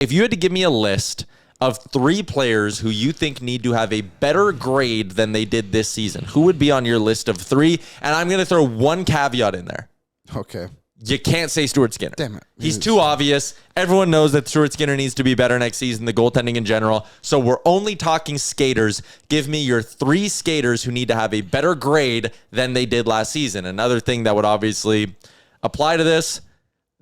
if you had to give me a list of 3 players who you think need to have a better grade than they did this season, who would be on your list of 3? And I'm going to throw one caveat in there. Okay. You can't say Stuart Skinner. Damn it. He's too obvious. Everyone knows that Stuart Skinner needs to be better next season, the goaltending in general. So we're only talking skaters. Give me your 3 skaters who need to have a better grade than they did last season. Another thing that would obviously apply to this,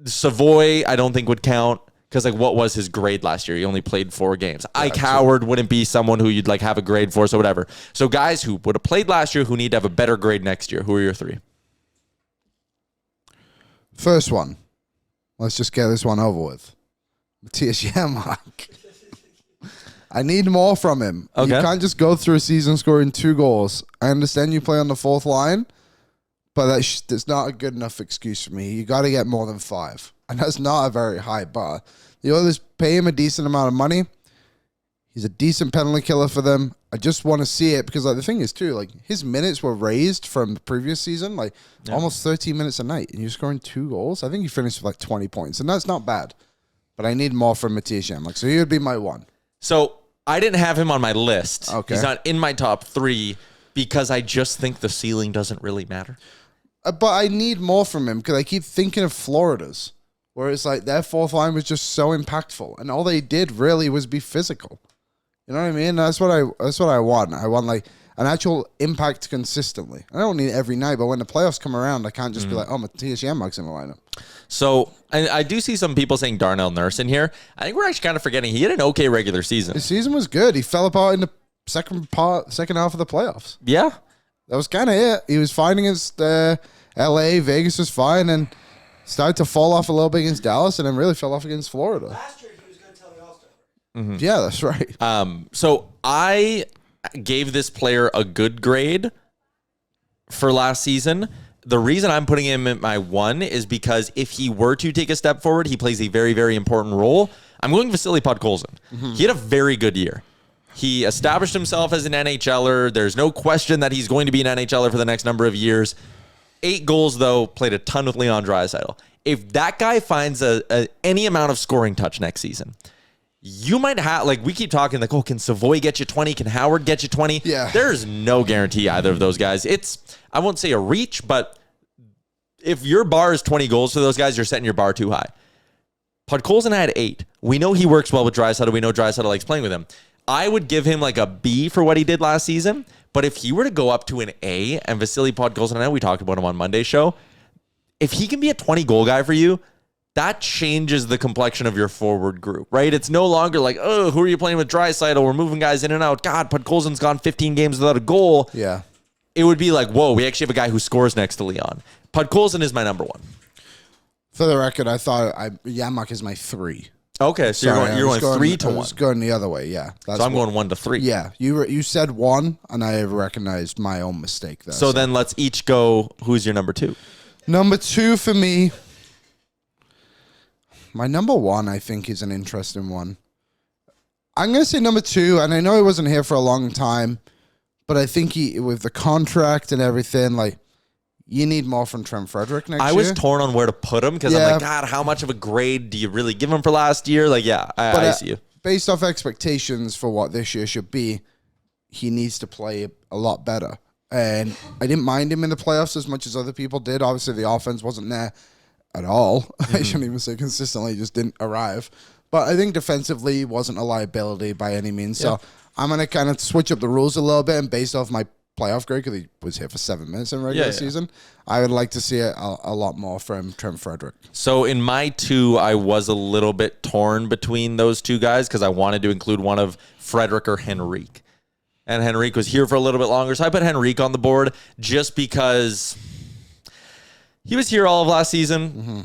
Savoy, I don't think would count. Because, like, what was his grade last year? He only played 4 games. Ike Howard wouldn't be someone who you'd, like, have a grade for, so whatever. So guys who would have played last year who need to have a better grade next year. Who are your 3? First one. Let's just get this one over with. Matthias Janmark. I need more from him. Okay. You can't just go through a season scoring 2 goals. I understand you play on the 4th line, but that's not a good enough excuse for me. You got to get more than 5. And that's not a very high bar. The Oilers pay him a decent amount of money. He's a decent penalty killer for them. I just want to see it because, like, the thing is, too, like, his minutes were raised from the previous season, like, almost 13 minutes a night, and you're scoring 2 goals. I think he finished with, like, 20 points, and that's not bad. But I need more from Matthias Janmark, so he would be my 1. So I didn't have him on my list. Okay. He's not in my top 3 because I just think the ceiling doesn't really matter. But I need more from him because I keep thinking of Florida's, where it's like their 4th line was just so impactful, and all they did really was be physical. You know what I mean? That's what I want. I want, like, an actual impact consistently. I don't need it every night, but when the playoffs come around, I can't just be like, oh, Matthias Janmark's in the lineup. So I do see some people saying Darnell Nurse in here. I think we're actually kind of forgetting he had an okay regular season. His season was good. He fell apart in the second half of the playoffs. Yeah. That was kind of it. He was fine against L.A. Vegas was fine, and started to fall off a little bit against Dallas, and then really fell off against Florida. Last year, he was going to tell the All-Star. Mm-hmm. Yeah, that's right. So I gave this player a good grade for last season. The reason I'm putting him at my 1 is because if he were to take a step forward, he plays a very, very important role. I'm going Vasily Podkolzin. Mm-hmm. He had a very good year. He established himself as an NHLer. There's no question that he's going to be an NHLer for the next number of years. 8 goals, though, played a ton with Leon Draisaitl. If that guy finds any amount of scoring touch next season, you might have, like, we keep talking, like, oh, can Savoy get you 20? Can Howard get you 20? Yeah. There's no guarantee either of those guys. It's, I won't say a reach, but if your bar is 20 goals for those guys, you're setting your bar too high. Podkolzin had 8. We know he works well with Draisaitl. We know Draisaitl likes playing with him. I would give him, like, a B for what he did last season. But if he were to go up to an A, and Vasily Podkolzin, I know we talked about him on Monday's show, if he can be a 20-goal guy for you, that changes the complexion of your forward group, right? It's no longer like, oh, who are you playing with Draisaitl? We're moving guys in and out. God, Podkolzin's gone 15 games without a goal. Yeah. It would be like, whoa, we actually have a guy who scores next to Leon. Podkolzin is my number 1. For the record, I thought Janmark is my 3. Okay, so you're going 3 to 1. I was going the other way, yeah. So I'm going 1 to 3. Yeah, you said 1, and I recognized my own mistake there. So then let's each go, who's your number 2? Number 2 for me, my number 1, I think, is an interesting one. I'm going to say number 2, and I know he wasn't here for a long time, but I think he, with the contract and everything, like, you need more from Trent Frederick next year. I was torn on where to put him because I'm like, God, how much of a grade do you really give him for last year? Like, yeah, I see you. Based off expectations for what this year should be, he needs to play a lot better. And I didn't mind him in the playoffs as much as other people did. Obviously, the offense wasn't there at all. Mm-hmm. I shouldn't even say consistently, just didn't arrive. But I think defensively wasn't a liability by any means. Yeah. So I'm going to kind of switch up the rules a little bit, and based off my playoff grade, because he was here for 7 minutes in regular season, I would like to see a lot more from Trent Frederick. So in my 2, I was a little bit torn between those 2 guys because I wanted to include one of Frederick or Henrique. And Henrique was here for a little bit longer, so I put Henrique on the board just because he was here all of last season. Mm-hmm.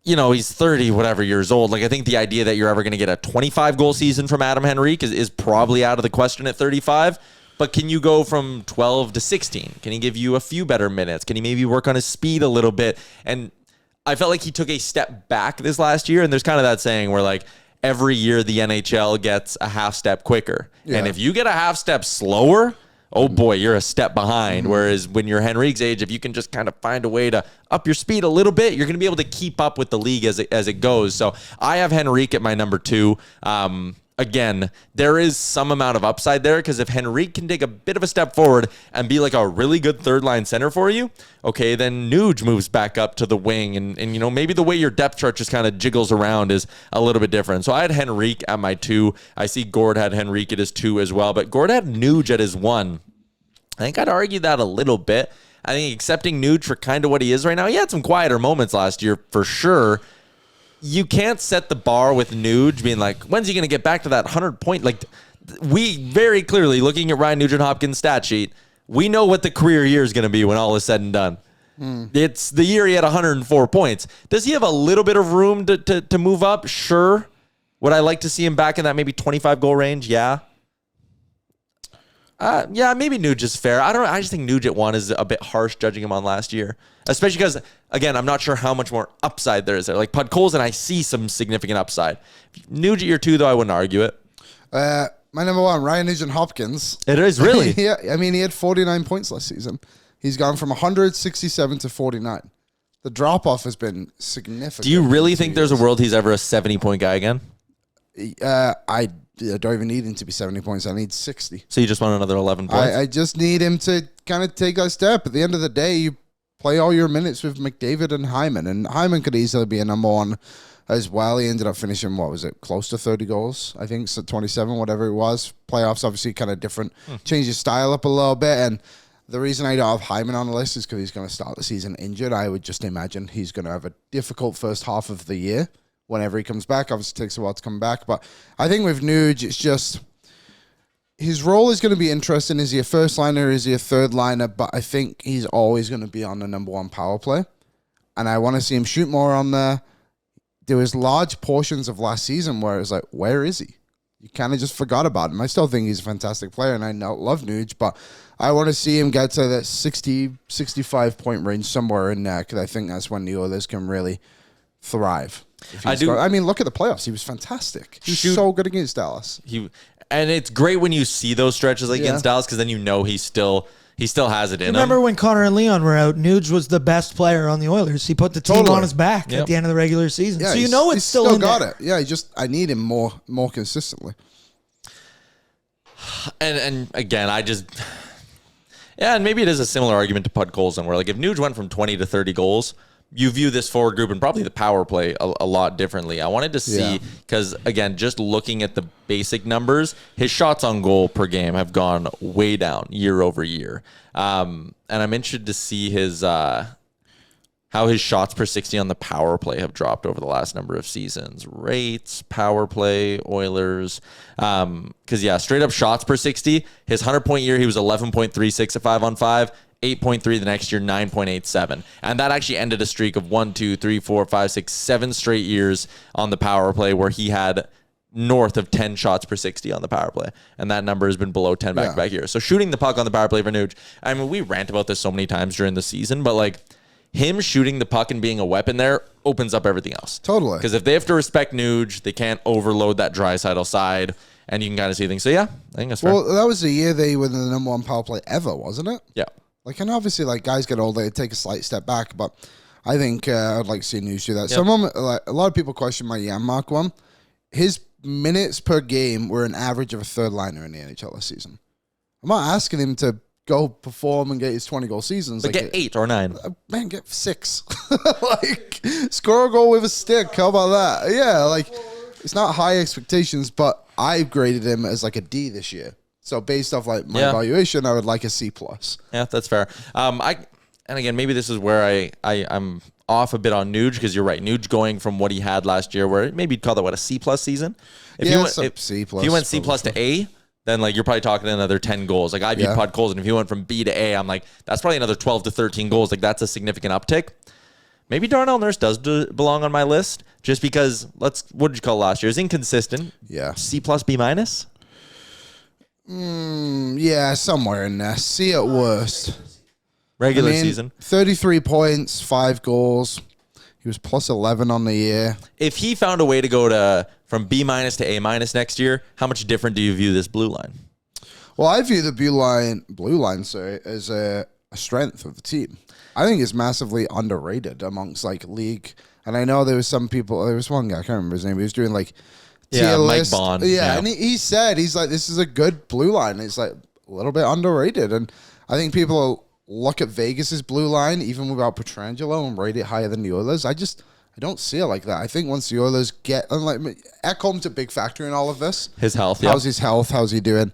You know, he's 30, whatever years old. Like, I think the idea that you're ever going to get a 25-goal season from Adam Henrique is probably out of the question at 35. But can you go from 12 to 16? Can he give you a few better minutes? Can he maybe work on his speed a little bit? And I felt like he took a step back this last year. And there's kind of that saying where, like, every year the NHL gets a half step quicker. Yeah. And if you get a half step slower oh boy, you're a step behind. Whereas when you're Henrique's age, if you can just kind of find a way to up your speed a little bit, you're going to be able to keep up with the league as it goes. So I have Henrique at my number 2. Again, there is some amount of upside there because if Henrique can take a bit of a step forward and be like a really good third line center for you, okay, then Nuge moves back up to the wing. And you know, maybe the way your depth chart just kind of jiggles around is a little bit different. So I had Henrique at my 2. I see Gord had Henrique at his 2 as well, but Gord had Nuge at his 1. I think I'd argue that a little bit. I think accepting Nuge for kind of what he is right now, he had some quieter moments last year for sure. You can't set the bar with Nuge being like, when's he going to get back to that 100 point? Like, we very clearly, looking at Ryan Nugent-Hopkins' stat sheet, we know what the career year is going to be when all is said and done. It's the year he had 104 points. Does he have a little bit of room to move up? Sure. Would I like to see him back in that maybe 25 goal range? Yeah. Yeah, maybe Nuge is fair. I don't know. I just think Nuge at 1 is a bit harsh judging him on last year. Especially because, again, I'm not sure how much more upside there is there. Like Podkolzin, I see some significant upside. Nuge at year 2, though, I wouldn't argue it. My number 1, Ryan It Nugent-Hopkins. is, really? Yeah, I mean, he had 49 points last season. He's gone from 167 to 49. The drop-off has been significant. Do you really think there's a world he's ever a 70-point guy again? I don't even need him to be 70 points. I need 60. So you just want another 11 points? I just need him to kind of take that step. At the end of the day, you play all your minutes with McDavid and Hyman. And Hyman could easily be a number 1 as well. He ended up finishing, what was it, close to 30 goals, I think, so 27, whatever it was. Playoffs, obviously, kind of different. Change his style up a little bit. And the reason I don't have Hyman on the list is because he's going to start the season injured. I would just imagine he's going to have a difficult first half of the year. Whenever he comes back, obviously it takes a while to come back. But I think with Nuge, it's just his role is going to be interesting. Is he a first liner? Is he a third liner? But I think he's always going to be on the number 1 power play. And I want to see him shoot more on there. There was large portions of last season where it was like, where is he? You kind of just forgot about him. I still think he's a fantastic player, and I love Nuge, but I want to see him get to that 60, 65 point range somewhere in there because I think that's when the Oilers can really thrive. I mean, look at the playoffs. He was fantastic. He was so good against Dallas. And it's great when you see those stretches against Dallas because then you know he still has it in him. Remember when Connor and Leon were out, Nuge was the best player on the Oilers. He put the team on his back at the end of the regular season. Yeah, so you know it's still in got there. it. Yeah, I need him more consistently. And again, and maybe it is a similar argument to Podkolzin where like if Nuge went from 20 to 30 goals, you view this forward group and probably the power play a lot differently. I wanted to see, because, again, just looking at the basic numbers, his shots on goal per game have gone way down year over year. And I'm interested to see how his shots per 60 on the power play have dropped over the last number of seasons. Rates, power play, Oilers. Because, straight up shots per 60, his 100-point year, he was 11.36 at 5-on-5. 8.3 the next year, 9.87. And that actually ended a streak of 1, 2, 3, 4, 5, 6, 7 straight years on the power play where he had north of 10 shots per 60 on the power play. And that number has been below 10 back-to-back years. So shooting the puck on the power play for Nuge, I mean, we rant about this so many times during the season, but like him shooting the puck and being a weapon there opens up everything else. Totally. Because if they have to respect Nuge, they can't overload that Draisaitl side. And you can kind of see things. So, yeah, I think that's fair. Well, that was the year they were the number 1 power play ever, wasn't it? Yeah. Like, and obviously, like, guys get older, they take a slight step back, but I think I'd like to see Nuge do that. Yep. A lot of people question my Janmark one. His minutes per game were an average of a third liner in the NHL this season. I'm not asking him to go perform and get his 20-goal seasons. But get 8 or 9. Man, get 6. Like, score a goal with a stick. How about that? Yeah, like, it's not high expectations, but I graded him as like a D this year. So based off like my evaluation, I would like a C+. Yeah, that's fair. And again, maybe this is where I'm off a bit on Nuge because you're right. Nuge going from what he had last year, where maybe you'd call that what a C+ season. C+. If you went C+ to A, then like you're probably talking another 10 goals. Like I viewed Podkolzin. If you went from B to A, I'm like that's probably another 12 to 13 goals. Like that's a significant uptick. Maybe Darnell Nurse does belong on my list just because what did you call last year? Is inconsistent. Yeah. C+, B-. Yeah, somewhere in there. C at worst. Regular season. 33 points, 5 goals. He was plus 11 on the year. If he found a way to go from B- to A- next year, how much different do you view this blue line? Well, I view the blue line, as a strength of the team. I think it's massively underrated amongst like league. And I know there was one guy, I can't remember his name. He was doing like tier Mike list. Bond. Yeah, and he said, he's like, this is a good blue line. It's like a little bit underrated. And I think people look at Vegas's blue line, even without Pietrangelo, and rate it higher than the Oilers. I don't see it like that. I think once the Oilers get, like, Ekholm's a big factor in all of this. His health, How's his health? How's he doing?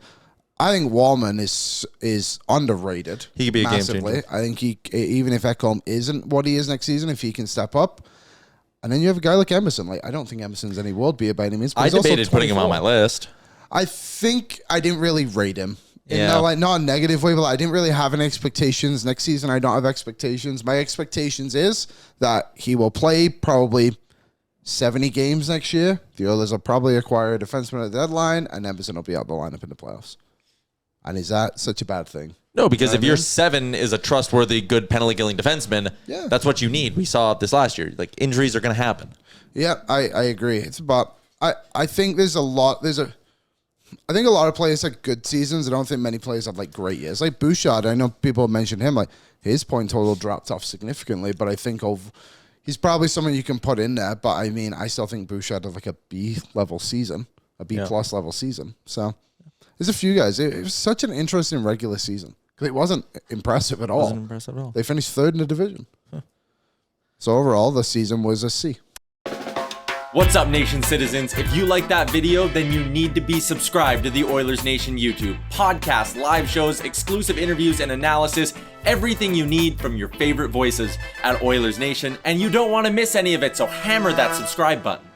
I think Wallman is underrated. He could be a massively. game changer. I think even if Ekholm isn't what he is next season, if he can step up. And then you have a guy like Emerson. Like, I don't think Emerson's any world beater by any means. But I he's also debated putting him on 24. my list. I think I didn't really rate him. Yeah. Not a negative way, but I didn't really have any expectations. Next season, I don't have expectations. My expectations is that he will play probably 70 games next year. The Oilers will probably acquire a defenseman at the deadline, and Emerson will be out the lineup in the playoffs. And is that such a bad thing? No, because if I your mean? 7 is a trustworthy, good penalty-killing defenseman, that's what you need. We saw this last year. Like, injuries are going to happen. Yeah, I agree. It's about I think there's a lot. I think a lot of players have good seasons. I don't think many players have like great years. Like Bouchard, I know people have mentioned him. Like his point total dropped off significantly, but I think he's probably someone you can put in there. But I mean, I still think Bouchard had like a B level season, a B plus level season. So there's a few guys. It was such an interesting regular season because it wasn't impressive at all. Wasn't impressive at all. They finished third in the division. Huh. So overall, the season was a C. What's up, Nation citizens? If you like that video, then you need to be subscribed to the Oilers Nation YouTube. Podcasts, live shows, exclusive interviews, and analysis. Everything you need from your favorite voices at Oilers Nation. And you don't want to miss any of it, so hammer that subscribe button.